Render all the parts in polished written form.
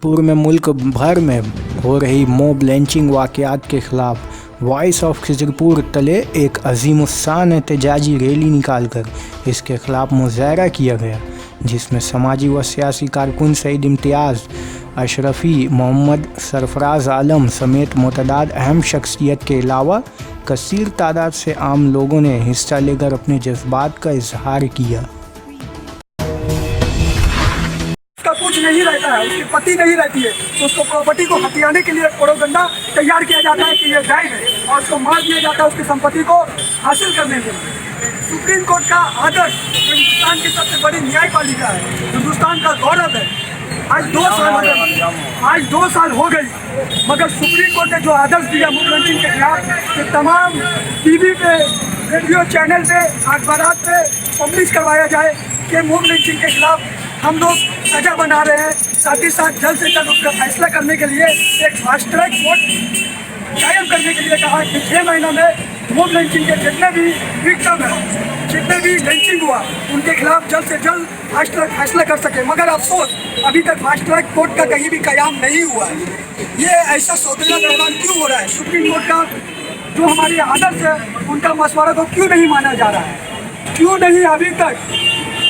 पूर्व में मुल्क भर में हो रही मॉब लिंचिंग वाक़यात के ख़िलाफ़ वॉइस ऑफ खिजरपुर तले एक अज़ीमुस्शान एहतजाजी रैली निकालकर इसके ख़िलाफ़ मुज़ाहरा किया गया, जिसमें समाजी व सियासी कारकुन सईद इम्तियाज़, अशरफी, मोहम्मद सरफराज आलम समेत मुतअद्दिद अहम शख्सियत के अलावा कसीर तादाद से आम लोगों ने हिस्सा लेकर अपने जज्बात का इजहार किया। कुछ नहीं रहता है, उसकी पति नहीं रहती है, तो उसको प्रॉपर्टी को हथियाने के लिए प्रोपेगेंडा तैयार किया जाता है कि ये जायज है और उसको मार दिया जाता है उसकी संपत्ति को हासिल करने के लिए। सुप्रीम कोर्ट का आदर्श जो हिंदुस्तान की सबसे बड़ी न्यायपालिका है, हिंदुस्तान का गौरव है, आज 2 साल हो गई, मगर सुप्रीम कोर्ट ने जो आदर्श दिया मॉब लिंचिंग के खिलाफ कि तमाम टीवी पे, रेडियो चैनल पे, अखबारात पे पब्लिश करवाया जाए कि मॉब लिंचिंग के खिलाफ हम लोग सजा बना रहे हैं, साथ ही साथ जल्द से जल्द उसका फैसला करने के लिए एक फास्ट ट्रैक कोर्ट कायम करने के लिए कहा कि 6 महीनों में मॉब लिंचिंग के जितने भी विक्टिम हैं, जितने भी लिंचिंग हुआ उनके खिलाफ जल्द से जल्द फास्ट ट्रैक फैसला कर सके। मगर अफसोस अभी तक फास्ट ट्रैक कोर्ट का कहीं भी कयाम नहीं हुआ है। ये ऐसा सौतेला दरबार क्यों हो रहा है? सुप्रीम कोर्ट का जो हमारी आदर्श है उनका मशवरा को क्यों नहीं माना जा रहा है? क्यों नहीं अभी तक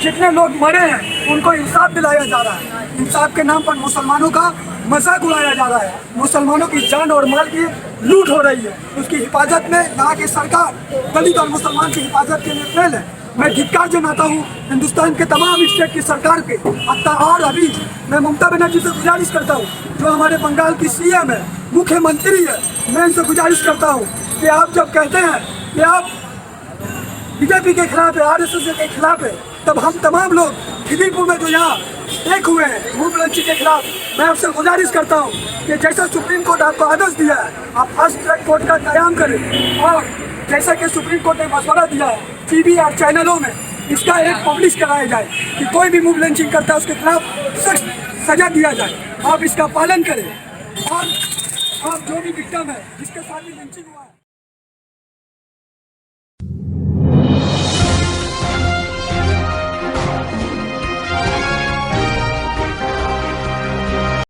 जितने लोग मरे हैं उनको इंसाफ दिलाया जा रहा है? इंसाफ के नाम पर मुसलमानों का मजाक उड़ाया जा रहा है, मुसलमानों की जान और माल की लूट हो रही है। उसकी हिफाजत में यहाँ की सरकार दलित और मुसलमान की हिफाजत के लिए फेल है। मैं धिक्कार जनाता हूँ हिंदुस्तान के तमाम स्टेट की सरकार पे। और अभी मैं ममता बनर्जी से गुजारिश करता हूँ, जो हमारे बंगाल की CM है, मुख्यमंत्री है, मैं इनसे गुजारिश करता हूँ कि आप जब कहते हैं कि आप BJP के खिलाफ है, RSS के खिलाफ है, तब हम तमाम लोग खिदीपुर में जो यहाँ एक हुए हैं मॉब लिंचिंग के खिलाफ, मैं आपसे गुजारिश करता हूँ कि जैसा सुप्रीम कोर्ट आपको आदेश दिया है आप फास्ट ट्रैक कोर्ट का कयाम करें, और जैसा कि सुप्रीम कोर्ट ने मशवरा दिया है TV और चैनलों में इसका एक पब्लिश कराया जाए कि कोई भी मॉब लिंचिंग करता है उसके खिलाफ सख्त सजा दिया जाए। आप इसका पालन करें और आप जो भी विक्टिम है जिसके साथ भी लिंचिंग हुआ है